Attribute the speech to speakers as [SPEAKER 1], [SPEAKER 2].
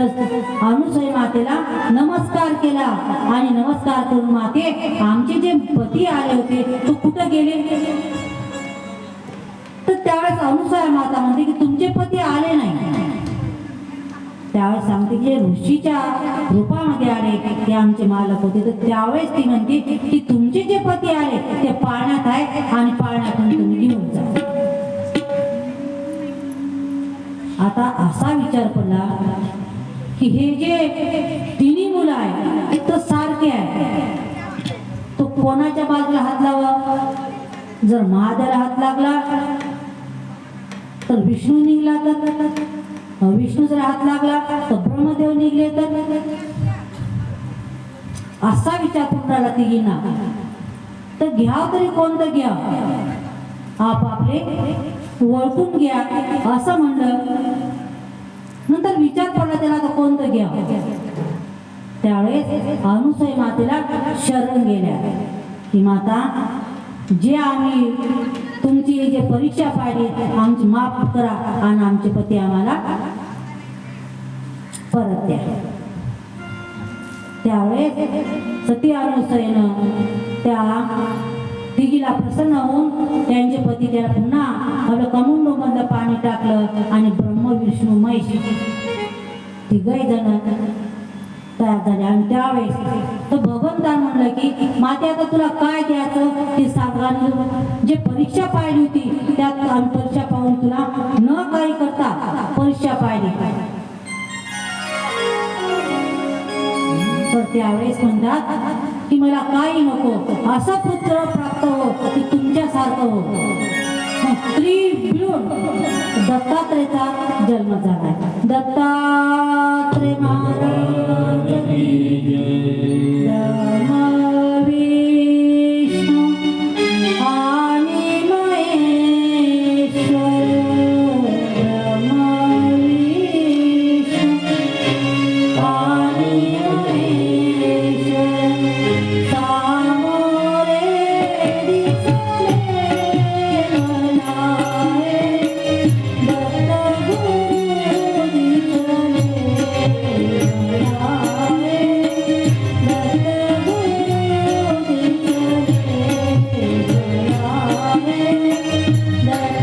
[SPEAKER 1] तर अनुसूया मातेला नमस्कार केला आणि नमस्कार करून माते आमचे जे पती आले होते तो कुठं गेले. तर त्यावेळेस अनुसूया माता म्हणते की तुमचे पती आले नाही. त्यावेळेस सांगते की ऋषीच्या रूपामध्ये आले ते आमचे मालक होते. तर त्यावेळेस ती म्हणते की तुमचे जे पती आले ते पाळण्यात आहे आणि पाळण्यातून तुम्ही घेऊन जा. आता असा विचार पडला की हे जे तिन्ही मुलं आहे तर सारखे आहे, तो कोणाच्या बाजूला हात लावा. जर महादेवाला हात लागला तर विष्णू निघला, तर विष्णू जर हात लागला तर ब्रह्मदेव निघले. तर असा विचार करून राहिला तिघींना. तर घ्या तरी कोणतं घ्या, आपापले ओळखून घ्या असं म्हणलं. नंतर विचार पडला त्याला तर कोणतं घ्या. त्यावेळेस अनुसूया मातेला शरण गेल्या की माता जे आम्ही तुमची जे परीक्षा पाहिली आमची माफ करा आणि आमचे पती आम्हाला परत द्या. त्यावेळेस सती अनुसूयेनं त्या तिघीला प्रसन्न होऊन त्यांचे पती त्याला पुन्हा आपलं कमुंडमधलं पाणी टाकलं आणि ब्रह्म विष्णू महेश तिघही जण तयार झाले. आणि त्यावेळेस तर भगवंतान म्हणलं की माते आता तुला काय द्यायचं ते सांगा. जे परीक्षा पाहिली होती त्यात आम्ही परीक्षा पाहून तुला न काही करता परीक्षा पाहिली. तर त्यावेळेस म्हणतात की मला काही नको, असं पुत्र प्राप्त हो की तुमच्यासारखं हो. स्त्री मिळून दत्तात्रेयचा जन्म झाला. दत्तात्रेय महाराज